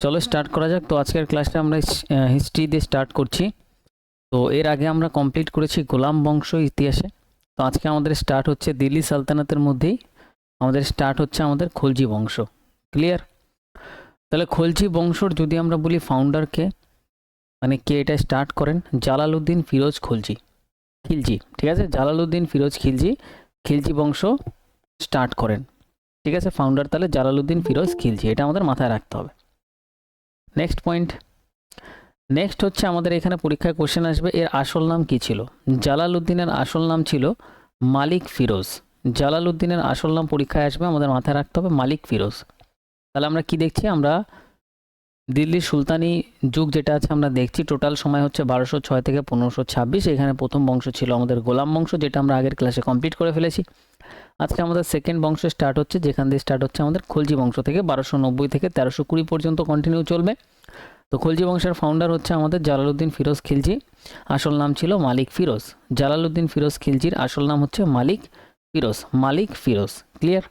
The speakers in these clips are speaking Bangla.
চলো স্টার্ট করা যাক। তো আজকের ক্লাসটা আমরা হিস্ট্রি দিয়ে স্টার্ট করছি। তো এর আগে আমরা কমপ্লিট করেছি গোলাম বংশ ইতিহাসে। তো আজকে আমাদের স্টার্ট হচ্ছে দিল্লি সালতানাতের মধ্যেই আমাদের স্টার্ট হচ্ছে আমাদের খলজি বংশ। ক্লিয়ার? তাহলে খলজি বংশর যদি আমরা বলি ফাউন্ডারকে, মানে কে এটা স্টার্ট করেন, জালালউদ্দিন ফিরোজ খলজি, খিলজি। ঠিক আছে, জালালউদ্দিন ফিরোজ খিলজি খিলজি বংশ স্টার্ট করেন। ঠিক আছে, ফাউন্ডার তাহলে জালালউদ্দিন ফিরোজ খিলজি, এটা আমাদের মাথায় রাখতে হবে। নেক্সট পয়েন্ট, নেক্সট হচ্ছে আমাদের এখানে পরীক্ষায় কোশ্চেন আসবে এর আসল নাম কি ছিল। জালালউদ্দিনের আসল নাম ছিল মালিক ফিরোজ। জালালউদ্দিনের আসল নাম পরীক্ষায় আসবে, আমাদের মাথায় রাখতে হবে মালিক ফিরোজ। তাহলে আমরা কি দেখছি, আমরা দিল্লির সুলতানি যুগ যেটা আছে আমরা দেখছি, টোটাল সময় হচ্ছে 1206 থেকে 1526। এখানে প্রথম বংশ ছিল আমাদের গোলাম বংশ, যেটা আমরা আগের ক্লাসে কমপ্লিট করে ফেলেছি। আজকে আমাদের সেকেন্ড বংশ স্টার্ট হচ্ছে, যেখান দিয়ে স্টার্ট হচ্ছে আমাদের খলজি বংশ থেকে 1290 থেকে 1320 পর্যন্ত কন্টিনিউ চলবে। তো খলজি বংশের ফাউন্ডার হচ্ছে আমাদের জালালউদ্দিন ফিরোজ খিলজি, আসল নাম ছিল মালিক ফিরোজ। জালালউদ্দিন ফিরোজ খিলজির আসল নাম হচ্ছে Malik Firoz, Malik Firoz. Clear?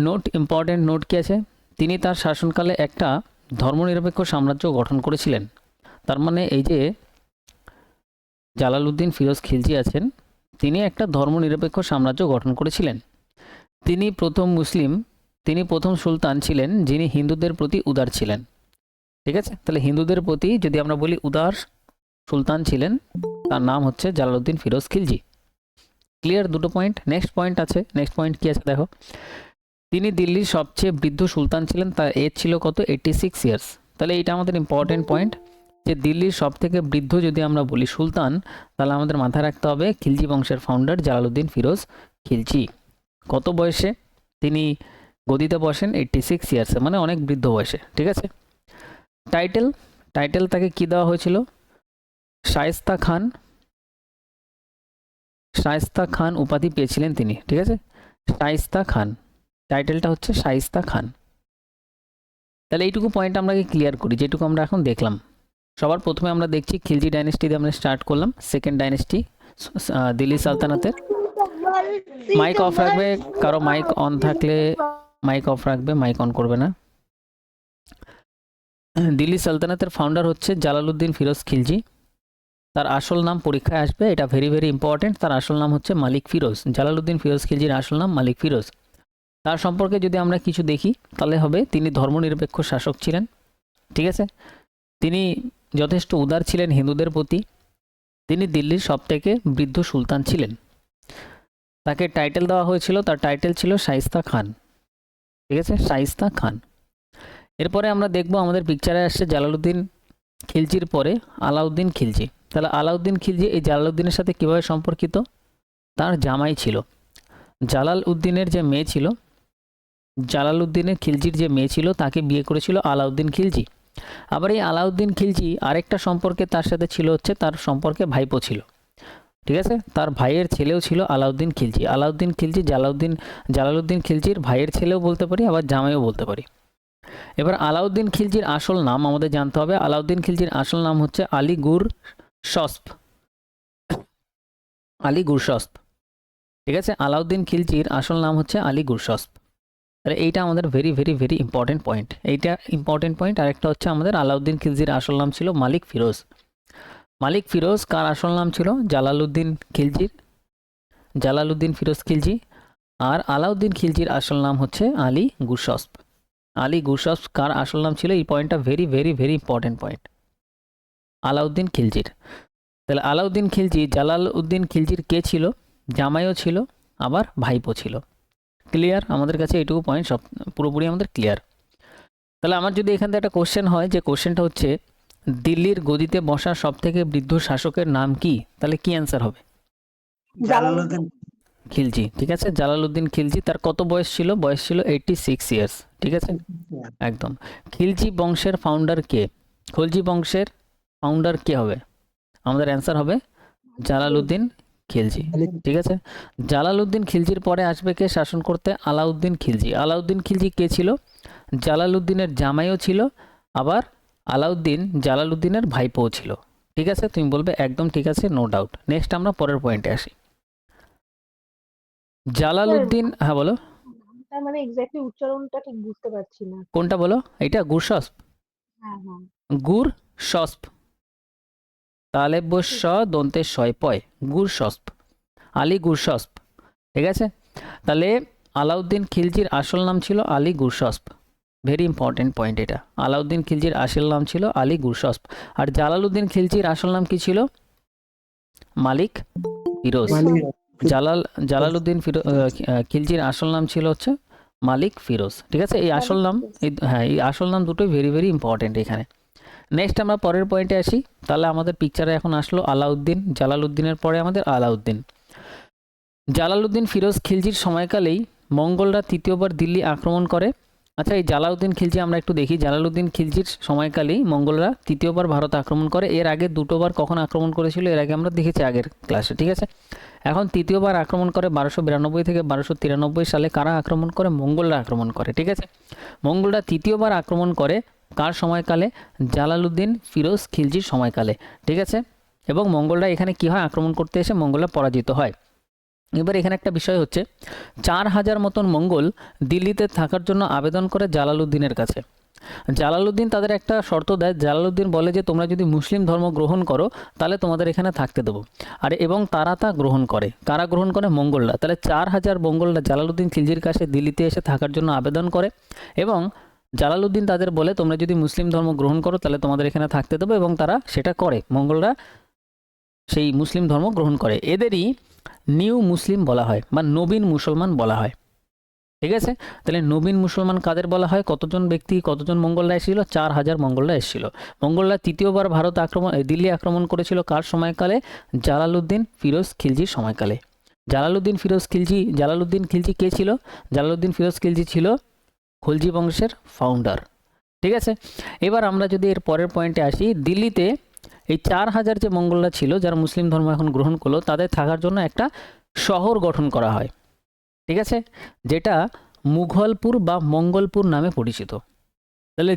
Note, important note কি আছে, তিনি তার শাসনকালে একটা ধর্মনিরপেক্ষ সাম্রাজ্য গঠন করেছিলেন। তার মানে এই যে জালালউদ্দিন ফিরোজ খিলজি আছেন, তিনি একটা ধর্মনিরপেক্ষ সাম্রাজ্য গঠন করেছিলেন। তিনি প্রথম মুসলিম, তিনি প্রথম সুলতান ছিলেন যিনি হিন্দুদের প্রতি উদার ছিলেন। ঠিক আছে, তাহলে হিন্দুদের প্রতি যদি আমরা বলি উদার সুলতান ছিলেন, তার নাম হচ্ছে জালালউদ্দিন ফিরোজ খিলজি। ক্লিয়ার? দুটো পয়েন্ট। নেক্সট পয়েন্ট আছে, নেক্সট পয়েন্ট কি আছে দেখো, তিনি দিল্লির সবচেয়ে বৃদ্ধ সুলতান ছিলেন, তার এজ ছিল কত, 86 ইয়ার্স। তাহলে এটা আমাদের ইম্পর্টেন্ট পয়েন্ট, যে দিল্লির সব থেকে বৃদ্ধ যদি আমরা বলি সুলতান, তাহলে আমাদের মাথায় রাখতে হবে খিলজি বংশের ফাউন্ডার জালালউদ্দিন ফিরোজ খিলজি। কত বয়সে তিনি গদিতে বসেন? 86 ইয়ার্সে, মানে অনেক বৃদ্ধ বয়সে। ঠিক আছে, টাইটেল, টাইটেল তাকে কি দেওয়া হয়েছিল? শায়েস্তা খান, শায়েস্তা খান উপাধি পেয়েছিলেন তিনি। ঠিক আছে, শায়েস্তা খান, টাইটেলটা হচ্ছে শায়েস্তা খান। তাহলে এইটুকু পয়েন্ট আমরা ক্লিয়ার করি, যেটুকু আমরা এখন দেখলাম। সবার প্রথমে আমরা দেখছি খিলজি ডাইনেস্টি দিয়ে আমরা স্টার্ট করলাম, সেকেন্ড ডাইনেস্টি দিল্লি সালতানাতের। মাইক অফ রাখবে, কারো মাইক অন থাকলে মাইক অফ রাখবে, মাইক অন করবে না। দিল্লি সালতানাতের ফাউন্ডার হচ্ছে জালালউদ্দিন ফিরোজ খিলজি। তার আসল নাম পরীক্ষায় আসবে, এটা ভেরি ভেরি ইম্পর্টেন্ট। তার আসল নাম হচ্ছে মালিক ফিরোজ। জালালউদ্দিন ফিরোজ খিলজির আসল নাম মালিক ফিরোজ। তার সম্পর্কে যদি আমরা কিছু দেখি তাহলে হবে তিনি ধর্মনিরপেক্ষ শাসক ছিলেন। ঠিক আছে, তিনি যথেষ্ট উদার ছিলেন হিন্দুদের প্রতি। তিনি দিল্লির সবথেকে বৃদ্ধ সুলতান ছিলেন। তাকে টাইটেল দেওয়া হয়েছিল, তার টাইটেল ছিল শায়েস্তা খান। ঠিক আছে, শায়েস্তা খান। এরপরে আমরা দেখব আমাদের পিকচারে আসছে জালালউদ্দিন খিলজির পরে আলাউদ্দিন খিলজি। তাহলে আলাউদ্দিন খিলজি এই জালালউদ্দিনের সাথে কিভাবে সম্পর্কিত? তার জামাই ছিল। জালালউদ্দিনের যে মেয়ে ছিল, জালালউদ্দিনের খিলজির যে মেয়ে ছিল, তাকে বিয়ে করেছিল আলাউদ্দিন খিলজি। আবার এই আলাউদ্দিন খিলজি আরেকটা সম্পর্কে তার সাথে ছিল, হচ্ছে তার সম্পর্কে ভাইপো ছিল। ঠিক আছে, তার ভাইয়ের ছেলেও ছিল আলাউদ্দিন খিলজি। আলাউদ্দিন খিলজি জালালউদ্দিন খিলজির ভাইয়ের ছেলেও বলতে পারি, আবার জামাইও বলতে পারি। এবার আলাউদ্দিন খিলজির আসল নাম আমাদের জানতে হবে। আলাউদ্দিন খিলজির আসল নাম হচ্ছে আলী গুর শস্প, আলী গুরশস্প। ঠিক আছে, আলাউদ্দিন খিলজির আসল নাম হচ্ছে আলী গুরশস্প। তাহলে এইটা আমাদের very very very important point, এইটা ইম্পর্টেন্ট পয়েন্ট। আরেকটা হচ্ছে আমাদের আলাউদ্দিন খিলজির আসল নাম ছিল মালিক ফিরোজ। মালিক ফিরোজ কার আসল নাম ছিল? জালালউদ্দিন খিলজির, জালালউদ্দিন ফিরোজ খিলজি। আর আলাউদ্দিন খিলজির আসল নাম হচ্ছে আলী গুরশস্প। আলী গুরশস্প কার আসল নাম ছিল? এই পয়েন্টটা very very very important point, Alauddin খিলজির। তাহলে আলাউদ্দিন খিলজি জালালউদ্দিন খিলজির কে ছিল? জামাইও ছিল, আবার ভাইপো ছিল। ক্লিয়ার? আমাদের কাছে এইটুকু পয়েন্ট সব পুরোপুরি আমাদের ক্লিয়ার। তাহলে আমার যদি এখান থেকে একটা কোশ্চেন হয়, যে কোশ্চেনটা হচ্ছে দিল্লির গদিতে বসা সব থেকে বৃদ্ধ শাসকের নাম কি, তাহলে কি অ্যান্সার হবে? জালালউদ্দিন খিলজি। ঠিক আছে, জালালউদ্দিন খিলজি। তার কত বয়স ছিল? বয়স ছিল 86 ইয়ার্স। ঠিক আছে, একদম। খিলজি বংশের ফাউন্ডার কে? খলজি বংশের ফাউন্ডার কে হবে? আমাদের অ্যান্সার হবে জালালউদ্দিন খিলজি। ঠিক আছে, জালালউদ্দিন খিলজির পরে আসবে কে শাসন করতে? আলাউদ্দিন খিলজি। আলাউদ্দিন খিলজি কে ছিল? জালালউদ্দিনের জামাইও ছিল, আবার আলাউদ্দিন জালালউদ্দিনের ভাইপোও ছিল। ঠিক আছে, তুমি বলবে একদম ঠিক আছে, নো ডাউট। নেক্সট আমরা পরের পয়েন্টে আসি। জালালউদ্দিন, হ্যাঁ বলো। নামটা মানে এক্স্যাক্টলি উচ্চারণটা ঠিক বুঝতে পারছি না। কোনটা বলো? এটা গুরসস্প। হ্যাঁ হ্যাঁ গুর সস্প, তাহলে বস্য দন্তে শয় পয়, গুরসস্প, আলী গুরসস্প। ঠিক আছে, তাহলে আলাউদ্দিন খিলজির আসল নাম ছিল আলী গুরসস্প। ভেরি ইম্পর্টেন্ট পয়েন্ট এটা। আলাউদ্দিন খিলজির আসল নাম ছিল আলী গুরসস্প। আর জালালউদ্দিন খিলজির আসল নাম কি ছিল? মালিক ফিরোজ। জালালউদ্দিন খিলজির আসল নাম ছিল হচ্ছে মালিক ফিরোজ। ঠিক আছে, এই আসল নাম, এই আসল নাম দুটোই ভেরি ভেরি ইম্পর্টেন্ট এখানে। নেক্সট আমরা পরের পয়েন্টে আসি। তাহলে আমাদের পিকচারে এখন আসলো আলাউদ্দিন, জালালউদ্দিনের পরে আমাদের আলাউদ্দিন। জালালউদ্দিন ফিরোজ খিলজির সময়কালেই মঙ্গলরা তৃতীয়বার দিল্লি আক্রমণ করে। আচ্ছা, এই জালালউদ্দিন খিলজি আমরা একটু দেখি। জালালউদ্দিন খিলজির সময়কালেই মঙ্গলরা তৃতীয়বার ভারত আক্রমণ করে। এর আগে দুটোবার কখন আক্রমণ করেছিল এর আগে আমরা দেখেছি আগের ক্লাসে। ঠিক আছে, এখন তৃতীয়বার আক্রমণ করে 1292 থেকে 1293 সালে। কারা আক্রমণ করে? মঙ্গলরা আক্রমণ করে। ঠিক আছে, মঙ্গলরা তৃতীয়বার আক্রমণ করে কার সময়কালে? জালালউদ্দিন ফিরোজ খিলজির সময়কালে। ঠিক আছে, এবং মঙ্গলরা এখানে কি হয়? আক্রমণ করতে এসে মঙ্গলরা পরাজিত হয়। এবার এখানে একটা বিষয় হচ্ছে, 4000 মতন মঙ্গল দিল্লিতে থাকার জন্য আবেদন করে জালালউদ্দিনের কাছে। জালালউদ্দিন তাদের একটা শর্ত দেয়। জালালউদ্দিন বলে যে তোমরা যদি মুসলিম ধর্ম গ্রহণ করো তাহলে তোমাদের এখানে থাকতে দেবো। আর এবং তারা তা গ্রহণ করে। কারা গ্রহণ করে? মঙ্গলরা। তাহলে 4000 মঙ্গলরা জালালউদ্দিন খিলজির কাছে দিল্লিতে এসে থাকার জন্য আবেদন করে এবং জালালউদ্দিন তাদের বলে তোমরা যদি মুসলিম ধর্ম গ্রহণ করো তাহলে তোমাদের এখানে থাকতে দেবো, এবং তারা সেটা করে। মঙ্গলরা সেই মুসলিম ধর্ম গ্রহণ করে। এদেরই নিউ মুসলিম বলা হয় বা নবীন মুসলমান বলা হয়। ঠিক আছে, তাহলে নবীন মুসলমান কাদের বলা হয়? কতজন ব্যক্তি, কতজন মঙ্গলরা এসেছিল? 4000 মঙ্গলরা এসেছিল। মঙ্গলরা তৃতীয়বার ভারত দিল্লি আক্রমণ করেছিল কার সময়কালে? জালালউদ্দিন ফিরোজ খিলজির সময়কালে। জালালউদ্দিন খিলজি কে ছিল? জালালউদ্দিন ফিরোজ খিলজি ছিল খলজি বংশের ফাউন্ডার। ঠিক আছে, এবার আমরা যদি এর পরের পয়েন্টে আসি, দিল্লিতে এই 4000 যে মঙ্গলরা ছিল যারা মুসলিম ধর্ম এখন গ্রহণ করলো তাদের থাকার জন্য একটা শহর গঠন করা হয়। ঠিক আছে, যেটা মুঘলপুর বা মঙ্গলপুর নামে পরিচিত। তাহলে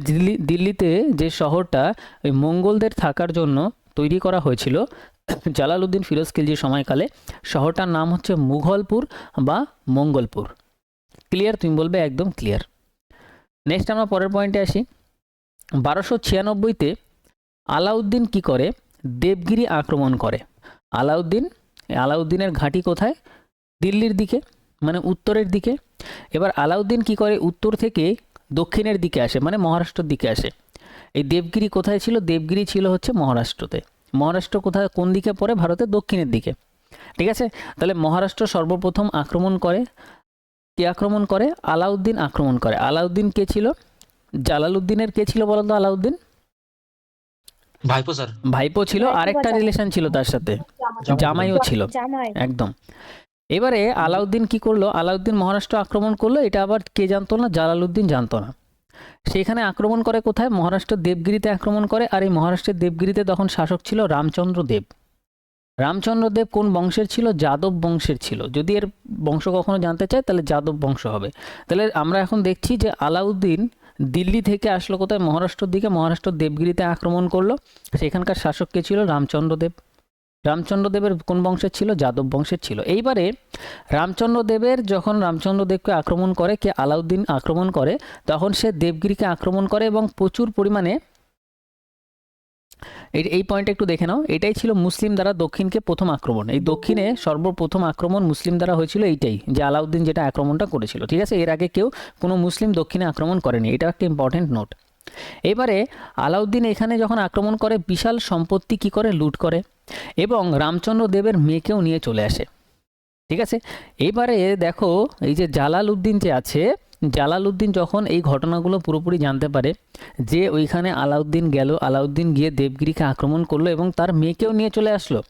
দিল্লিতে যে শহরটা ওই মঙ্গলদের থাকার জন্য তৈরি করা হয়েছিল জালালউদ্দিন ফিরোজ খিলজির সময়কালে, শহরটার নাম হচ্ছে মুঘলপুর বা মঙ্গলপুর। ক্লিয়ার? তুমি বলবে একদম ক্লিয়ার। নেক্সট আমরা পরের পয়েন্টে আসি। 1296-তে আলাউদ্দিন কি করে? দেবগিরি আক্রমণ করে। আলাউদ্দিনের ঘাঁটি কোথায়? দিল্লির দিকে, মানে উত্তরের দিকে। এবার আলাউদ্দিন কি করে? উত্তর থেকে দক্ষিণের দিকে আসে, মানে মহারাষ্ট্রের দিকে আসে। এই দেবগিরি কোথায় ছিল? দেবগিরি ছিল হচ্ছে মহারাষ্ট্রতে। মহারাষ্ট্র কোথায়, কোন দিকে পড়ে? ভারতের দক্ষিণের দিকে। ঠিক আছে, তাহলে মহারাষ্ট্র সর্বপ্রথম আক্রমণ করে। কে আক্রমণ করে? আলাউদ্দিন আক্রমণ করে। আলাউদ্দিন কে ছিল? জালালউদ্দিনের কে ছিল বলো তো? আলাউদ্দিন ভাইপো স্যার। ভাইপো ছিল, আরেকটা রিলেশন ছিল তার সাথে, জামাইও ছিল। একদম। এবারে আলাউদ্দিন কি করলো? আলাউদ্দিন মহারাষ্ট্র আক্রমণ করলো। এটা আবার কে জানতো না? জালালউদ্দিন জানতো না। সেখানে আক্রমণ করে কোথায়? মহারাষ্ট্র দেবগিরিতে আক্রমণ করে। আর এই মহারাষ্ট্রের দেবগিরিতে তখন শাসক ছিল রামচন্দ্র দেব। রামচন্দ্র দেব কোন বংশের ছিল? যাদব বংশের ছিল। যদি এর বংশ কখনো জানতে চায় তাহলে যাদব বংশ হবে। তাহলে আমরা এখন দেখছি যে আলাউদ্দিন দিল্লি থেকে আসলো কোথায়? মহারাষ্ট্রের দিকে। মহারাষ্ট্র দেবগিরিতে আক্রমণ করলো। সেখানকার শাসক কে ছিল? রামচন্দ্র দেব। রামচন্দ্র দেবের কোন বংশের ছিল? যাদব বংশের ছিল। এইবারে যখন রামচন্দ্র দেবকে আক্রমণ করে, কে? আলাউদ্দিন আক্রমণ করে, তখন সে দেবগিরিকে আক্রমণ করে এবং প্রচুর পরিমাণে, এই পয়েন্টটা একটু দেখে নাও, এটাই ছিল মুসলিম দ্বারা দক্ষিণকে প্রথম আক্রমণ। এই দক্ষিণে সর্বপ্রথম আক্রমণ মুসলিম দ্বারা হয়েছিল, এইটাই যে আলাউদ্দিন যেটা আক্রমণটা করেছিল। ঠিক আছে, এর আগে কেউ কোনো মুসলিম দক্ষিণে আক্রমণ করেনি। এটা একটা ইম্পর্টেন্ট নোট। এবারে আলাউদ্দিন এখানে যখন আক্রমণ করে, বিশাল সম্পত্তি কি করে? লুট করে, এবং রামচন্দ্র দেবের মেয়েকেও নিয়ে চলে আসে। ঠিক আছে, এবারে দেখো এই যে জালালউদ্দিন যে আছে, জালালউদ্দিন যখন এই ঘটনাগুলো পুরোপুরি জানতে পারে যে ওইখানে আলাউদ্দিন গেল, আলাউদ্দিন গিয়ে দেবগিরিকে আক্রমণ করলো এবং তার মেয়েকেও নিয়ে চলে আসলো।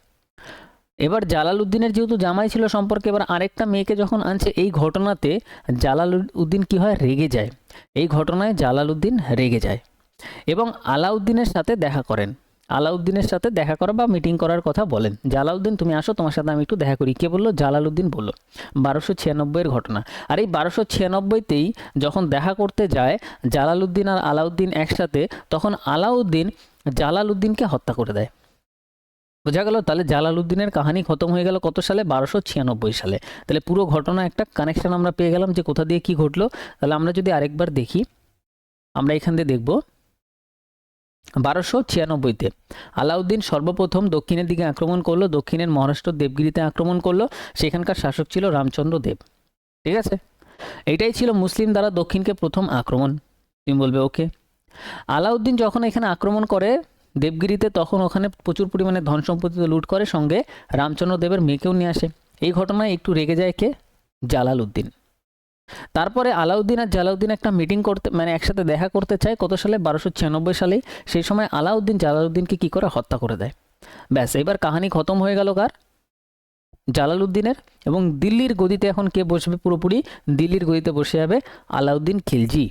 এবার জালালউদ্দিনের যেহেতু জামাই ছিল সম্পর্কে, এবার আরেকটা মেয়েকে যখন আনছে, এই ঘটনাতে জালালউদ্দিন কি হয়? রেগে যায়। এই ঘটনায় জালালউদ্দিন রেগে যায় এবং আলাউদ্দিনের সাথে দেখা করেন। আলাউদ্দিনের সাথে দেখা করা বা মিটিং করার কথা বলেন। জালালউদ্দিন তুমি আসো, তোমার সাথে আমি একটু দেখা করি। কে বললো? জালালউদ্দিন বলল। 1296-এর ঘটনা। আর এই 1296-তেই যখন দেখা করতে যায় জালালউদ্দিন আর আলাউদ্দিন একসাথে, তখন আলাউদ্দিন জালালউদ্দিনকে হত্যা করে দেয়। বোঝা গেল? তাহলে জালালউদ্দিনের কাহিনী খতম হয়ে গেল কত সালে? 1296 সালে। তাহলে পুরো ঘটনা একটা কানেকশন আমরা পেয়ে গেলাম যে কোথা দিয়ে কি ঘটলো। তাহলে আমরা যদি আরেকবার দেখি, আমরা এখান দিয়ে দেখব 1296-তে আলাউদ্দিন সর্বপ্রথম দক্ষিণের দিকে আক্রমণ করলো, দক্ষিণের মহারাষ্ট্র দেবগিরিতে আক্রমণ করলো। সেখানকার শাসক ছিল রামচন্দ্র দেব। ঠিক আছে, এইটাই ছিল মুসলিম দ্বারা দক্ষিণকে প্রথম আক্রমণ। তুমি বলবে ওকে। আলাউদ্দিন যখন এখানে আক্রমণ করে দেবগিরিতে, তখন ওখানে প্রচুর পরিমাণে ধন সম্পত্তি লুট করে, সঙ্গে রামচন্দ্র দেবের মেয়েকেও নিয়ে আসে। এই ঘটনায় একটু রেগে যায় কে? জালালউদ্দিন। তারপরে আলাউদ্দিন আর জালালউদ্দিন একটা মিটিং করতে, মানে একসাথে দেখা করতে চায়। কত সালে? 1296 সালেই। সেই সময় আলাউদ্দিন জালালউদ্দিনকে কি করে? হত্যা করে দেয়। ব্যাস, এবার কাহিনী খতম হয়ে গেল কার? জালালউদ্দিনের। এবং দিল্লির গদিতে এখন কে বসবে? পুরোপুরি দিল্লির গদিতে বসে যাবে আলাউদ্দিন খিলজি।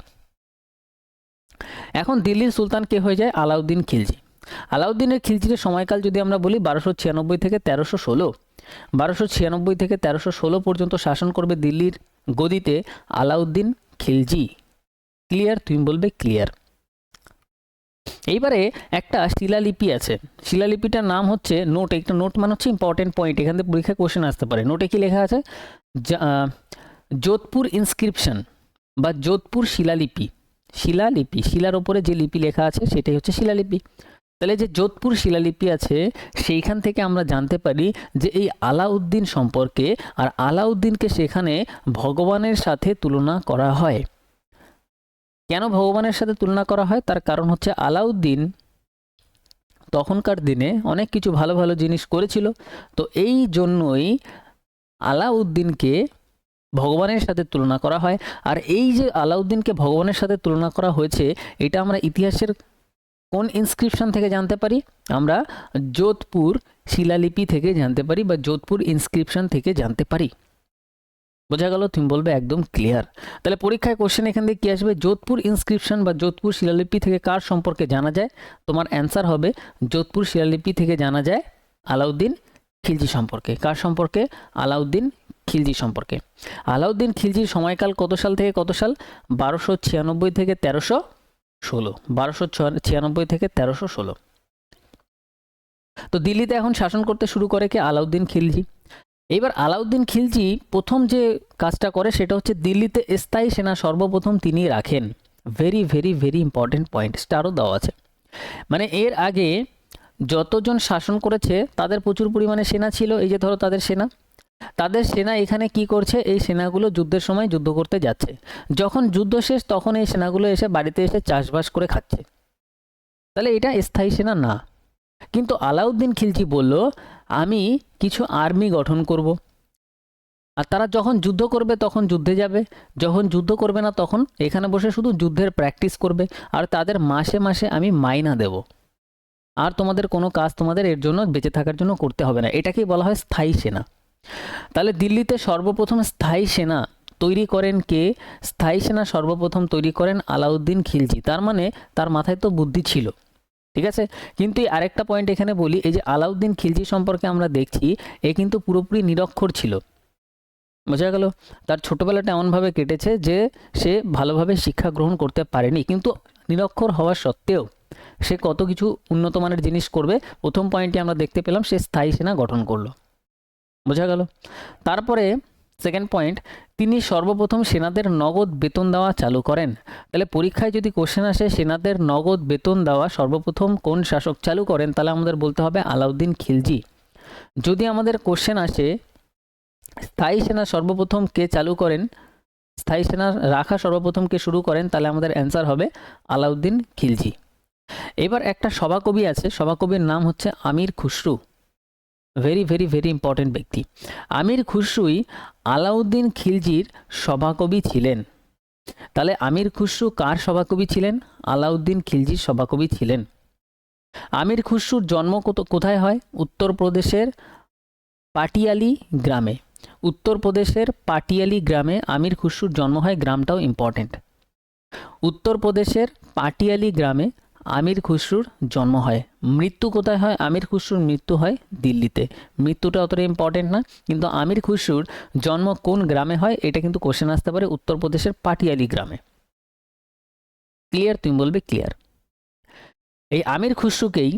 এখন দিল্লির সুলতান কে হয়ে যায়? আলাউদ্দিন খিলজি। আলাউদ্দিনের খিলজির সময়কাল যদি আমরা বলি 1296 থেকে 1316। 1296 থেকে 1316 পর্যন্ত শাসন করবে দিল্লির গদিতে আলাউদ্দিন খিলজি। ক্লিয়ার? তুমি বলবে ক্লিয়ার। এইবারে একটা শিলালিপি আছে, শিলালিপিটার নাম হচ্ছে নোট। একটা নোট মানে হচ্ছে ইম্পর্টেন্ট পয়েন্ট, এখান থেকে পরীক্ষায় কোশ্চেন আসতে পারে। নোটে কি লেখা আছে? যোধপুর ইনস্ক্রিপশন বা যোধপুর শিলালিপি। শিলালিপি, শিলার ওপরে যে লিপি লেখা আছে সেটাই হচ্ছে শিলালিপি। তাহলে যে যোধপুর শিলালিপি আছে সেইখান থেকে আমরা জানতে পারি যে এই আলাউদ্দিন সম্পর্কে, আর আলাউদ্দিনকে সেখানে ভগবানের সাথে তুলনা করা হয়। কেন ভগবানের সাথে তুলনা করা হয়? তার কারণ হচ্ছে আলাউদ্দিন তখনকার দিনে অনেক কিছু ভালো ভালো জিনিস করেছিল, তো এই জন্যই আলাউদ্দিনকে ভগবানের সাথে তুলনা করা হয়। আর এই যে আলাউদ্দিনকে ভগবানের সাথে তুলনা করা হয়েছে, এটা আমরা ইতিহাসের কোন ইনস্ক্রিপশন থেকে জানতে পারি? আমরা যোধপুর শিলালিপি থেকে জানতে পারি, বা যোধপুর ইনস্ক্রিপশন থেকে জানতে পারি। বোঝা গেল? তুমি বলবে একদম ক্লিয়ার। তাহলে পরীক্ষায় কোশ্চেন এখান থেকে কি আসবে? যোধপুর ইনস্ক্রিপশন বা যোধপুর শিলালিপি থেকে কার সম্পর্কে জানা যায়? তোমার অ্যান্সার হবে যোধপুর শিলালিপি থেকে জানা যায় আলাউদ্দিন খিলজি সম্পর্কে। কার সম্পর্কে? আলাউদ্দিন খিলজি সম্পর্কে। আলাউদ্দিন খিলজির সময়কাল কত সাল থেকে কত সাল? 1296 থেকে 1316। 1296 থেকে 1316। তো দিল্লিতে এখন শাসন করতে শুরু করে কে? আলাউদ্দিন খিলজি। এবার আলাউদ্দিন খিলজি প্রথম যে কাজটা করে সেটা হচ্ছে দিল্লিতে স্থায়ী সেনা সর্বপ্রথম তিনি রাখেন। Very very very important point, স্টারও দেওয়া আছে। মানে এর আগে যতজন শাসন করেছে তাদের প্রচুর পরিমাণে সেনা ছিল। এই যে ধরো তাদের সেনা এখানে কি করছে? এই সেনাগুলো যুদ্ধের সময় যুদ্ধ করতে যাচ্ছে। যখন যুদ্ধ শেষ তখন এই সেনাগুলো এসে বাড়িতে এসে চাষবাস করে খাচ্ছে। তাহলে এটা স্থায়ী সেনা না। কিন্তু আলাউদ্দিন খিলজি বলল আমি কিছু আর্মি গঠন করব, আর তারা যখন যুদ্ধ করবে তখন যুদ্ধে যাবে, যখন যুদ্ধ করবে না তখন এখানে বসে শুধু যুদ্ধের প্র্যাকটিস করবে, আর তাদের মাসে মাসে আমি মাইনা দেব, আর তোমাদের কোনো কাজ তোমাদের এর জন্য বেঁচে থাকার জন্য করতে হবে না। এটাকেই বলা হয় স্থায়ী সেনা। তাহলে দিল্লিতে সর্বপ্রথম স্থায়ী সেনা তৈরি করেন কে? স্থায়ী সেনা সর্বপ্রথম তৈরি করেন আলাউদ্দিন খিলজি। তার মানে তার মাথায় তো বুদ্ধি ছিল, ঠিক আছে। কিন্তু এই আরেকটা পয়েন্ট এখানে বলি, এই যে আলাউদ্দিন খিলজি সম্পর্কে আমরা দেখছি, এ কিন্তু পুরোপুরি নিরক্ষর ছিল। বোঝা গেল? তার ছোটবেলাটা এমনভাবে কেটেছে যে সে ভালোভাবে শিক্ষা গ্রহণ করতে পারেনি, কিন্তু নিরক্ষর হওয়া সত্ত্বেও সে কত কিছু উন্নত মানের জিনিস করবে। প্রথম পয়েন্টে আমরা দেখতে পেলাম সে স্থায়ী সেনা গঠন করলো। বোঝা গেল? তারপরে সেকেন্ড পয়েন্ট, তিনি সর্বপ্রথম সেনাদের নগদ বেতন দেওয়া চালু করেন। তাহলে পরীক্ষায় যদি কোশ্চেন আসে সেনাদের নগদ বেতন দেওয়া সর্বপ্রথম কোন শাসক চালু করেন, তাহলে আমাদের বলতে হবে আলাউদ্দিন খিলজি। যদি আমাদের কোশ্চেন আসে স্থায়ী সেনা সর্বপ্রথম কে চালু করেন, স্থায়ী সেনা রাখা সর্বপ্রথম কে শুরু করেন, তাহলে আমাদের অ্যান্সার হবে আলাউদ্দিন খিলজি। এবার একটা সভাকবি আছে, সভাকবির নাম হচ্ছে আমির Khusru. Very very very important ব্যক্তি। আমির খুসরুই আলাউদ্দিন খিলজির সভাকবি ছিলেন। তাহলে আমির খুসরু কার সভাকবি ছিলেন? আলাউদ্দিন খিলজির সভাকবি ছিলেন। আমির খুসরুর জন্ম কোথায় হয়? উত্তরপ্রদেশের পাটিয়ালি গ্রামে। উত্তরপ্রদেশের পাটিয়ালি গ্রামে আমির খুসরুর জন্ম হয়। গ্রামটাও ইম্পর্টেন্ট। উত্তরপ্রদেশের পাটিয়ালি গ্রামে আমির খুসরুর জন্ম হয়। মৃত্যু কোথায় হয়? আমির খুসরুর মৃত্যু হয় দিল্লিতে। মৃত্যুটা অতটা ইম্পর্টেন্ট না, কিন্তু আমির খুসরুর জন্ম কোন গ্রামে হয় এটা কিন্তু কোশ্চেন আসতে পারে। উত্তরপ্রদেশের পাটিয়ালি গ্রামে। ক্লিয়ার? তুমি বলবে ক্লিয়ার। এই আমির খুসরুকেই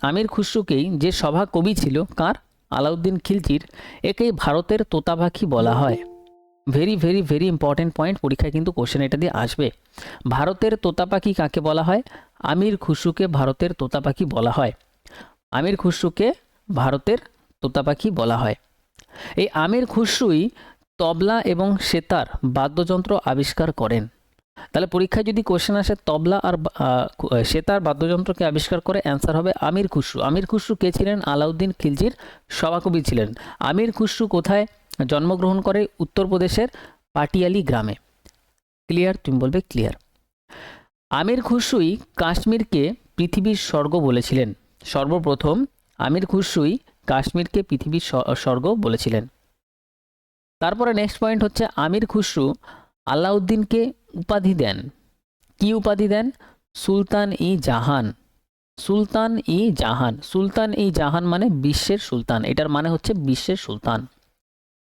আমির খুসরুকেই যে সভা কবি ছিল কার? আলাউদ্দিন খিলজির, একেই ভারতের তোতা পাখি বলা হয়। Very very very important point, পরীক্ষায় কিন্তু কোশ্চেন এটা দিয়ে আসবে। ভারতের তোতা পাখি কাকে বলা হয়? আমির খুসরুকে ভারতের তোতা পাখি বলা হয়। আমির খুসরুকে ভারতের তোতা পাখি বলা হয়। এই আমির খুসরুই তবলা এবং সেতার বাদ্যযন্ত্র আবিষ্কার করেন। তাহলে পরীক্ষায় যদি কোশ্চেন আসে তবলা আর সেতার বাদ্যযন্ত্রকে আবিষ্কার করে, অ্যান্সার হবে আমির খুসরু। আমির খুসরু কে ছিলেন? আলাউদ্দিন খিলজির সভাকবি ছিলেন। আমির খুসরু কোথায় জন্মগ্রহণ করে? উত্তরপ্রদেশের পাটিয়ালি গ্রামে। ক্লিয়ার? তুমি বলবে ক্লিয়ার। আমির খুসরুই কাশ্মীরকে পৃথিবীর স্বর্গ বলেছিলেন। সর্বপ্রথম আমির খুসরুই কাশ্মীরকে পৃথিবীর স্বর্গ বলেছিলেন। তারপরে নেক্সট পয়েন্ট হচ্ছে আমির খুসরু আলাউদ্দিনকে উপাধি দেন। কি উপাধি দেন? সুলতান ই জাহান। সুলতান ই জাহান। সুলতান ই জাহান মানে বিশ্বের সুলতান, এটার মানে হচ্ছে বিশ্বের সুলতান।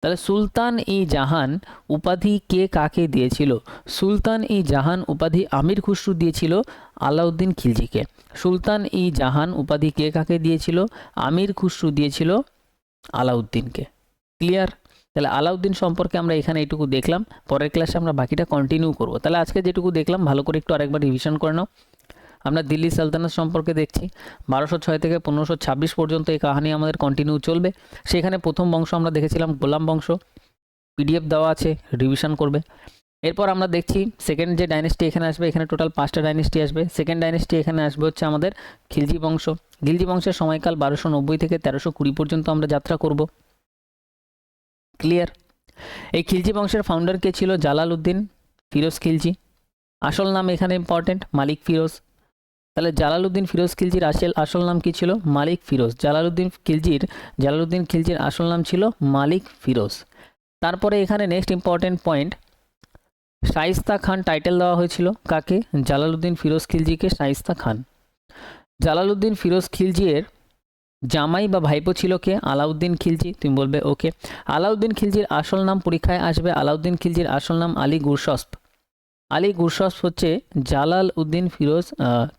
তাহলে সুলতান ই জাহান উপাধি কে কাকে দিয়েছিল? সুলতান ই জাহান উপাধি আমির খুসরু দিয়েছিল আলাউদ্দিন খিলজিকে। সুলতান ই জাহান উপাধি কে কাকে দিয়েছিল? আমির খুসরু দিয়েছিল আলাউদ্দিনকে। ক্লিয়ার? তাহলে আলাউদ্দিন সম্পর্কে আমরা এখানে এইটুকু দেখলাম, পরের ক্লাসে আমরা বাকিটা কন্টিনিউ করব। তাহলে আজকে যেটুকু দেখলাম ভালো করে একটু আরেকবার রিভিশন করে নাও। আমরা দিল্লি সালতানাত সম্পর্কে দেখছি, 1206 থেকে 1526 পর্যন্ত এই কাহিনী আমাদের কন্টিনিউ চলবে। সেখানে প্রথম বংশ আমরা দেখেছিলাম গোলাম বংশ, পিডিএফ দেওয়া আছে, রিভিশন করবে। এরপর আমরা দেখছি সেকেন্ড যে ডাইনেস্টি এখানে আসবে, এখানে টোটাল 5টা ডাইনেস্টি আসবে। সেকেন্ড ডাইনেস্টি এখানে আসবে হচ্ছে আমাদের খিলজি বংশ। খিলজি বংশের সময়কাল 1290 থেকে 1320 পর্যন্ত আমরা যাত্রা করব। ক্লিয়ার? এই খিলজি বংশের ফাউন্ডার কে ছিল? জালালউদ্দিন ফিরোজ খিলজি। আসল নাম এখানে ইম্পর্টেন্ট, মালিক ফিরোজ। তাহলে জালালউদ্দিন ফিরোজ খিলজির আসল নাম কি ছিল? মালিক ফিরোজ। জালালউদ্দিন খিলজির আসল নাম ছিল মালিক ফিরোজ। তারপরে এখানে নেক্সট ইম্পর্টেন্ট পয়েন্ট, শাইস্তা খান টাইটেল দেওয়া হয়েছিল কাকে? জালালউদ্দিন ফিরোজ খিলজিকে শাইস্তা খান। জালালউদ্দিন ফিরোজ খিলজির জামাই বা ভাইপো ছিল কে? আলাউদ্দিন খিলজি। তুমি বলবে ওকে। আলাউদ্দিন খিলজির আসল নাম পরীক্ষায় আসবে। আলাউদ্দিন খিলজির আসল নাম আলী গুরশস্প। আলী গুরশস্প হচ্ছে জালালউদ্দিন ফিরোজ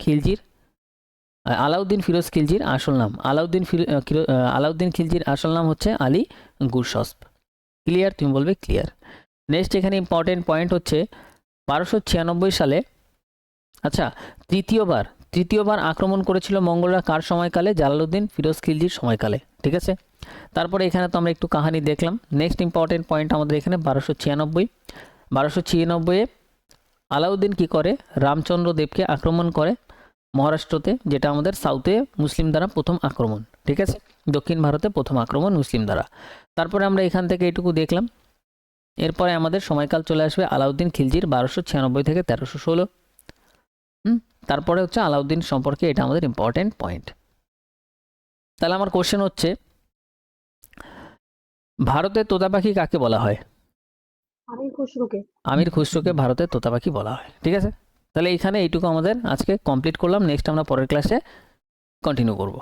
খিলজির আলাউদ্দিন ফিরোজ খিলজির আসল নাম। আলাউদ্দিন খিলজির আসল নাম হচ্ছে আলী গুরশস্প। ক্লিয়ার? তুমি বলবে ক্লিয়ার। নেক্সট এখানে ইম্পর্টেন্ট পয়েন্ট হচ্ছে 1296 সালে, আচ্ছা, তৃতীয়বার আক্রমণ করেছিল মঙ্গলরা কার সময়কালে? জালালউদ্দিন ফিরোজ খিলজির সময়কালে। ঠিক আছে? তারপরে এখানে তো আমরা একটু কাহিনী দেখলাম। নেক্সট ইম্পর্টেন্ট পয়েন্ট আমাদের এখানে 1296 আলাউদ্দিন কি করে? রামচন্দ্র দেবকে আক্রমণ করে মহারাষ্ট্রতে, যেটা আমাদের সাউথে মুসলিম দ্বারা প্রথম আক্রমণ। ঠিক আছে? দক্ষিণ ভারতে প্রথম আক্রমণ মুসলিম দ্বারা। তারপরে আমরা এখান থেকে এটুকু দেখলাম। এরপরে আমাদের সময়কাল চলে আসবে আলাউদ্দিন খিলজির 1296 থেকে 1316। তারপরে হচ্ছে আলাউদ্দিন সম্পর্কে, এটা আমাদের ইম্পর্টেন্ট পয়েন্ট। তাহলে আমার কোশ্চেন হচ্ছে ভারতের তোতা পাখি কাকে বলা হয়? আমির খুসরুকে। আমির খুসরুকে ভারতের তোতা পাখি বলা হয়। ঠিক আছে? তাহলে এখানে এইটুকু আমাদের আজকে কমপ্লিট করলাম। নেক্সট আমরা পরের ক্লাসে কন্টিনিউ করব।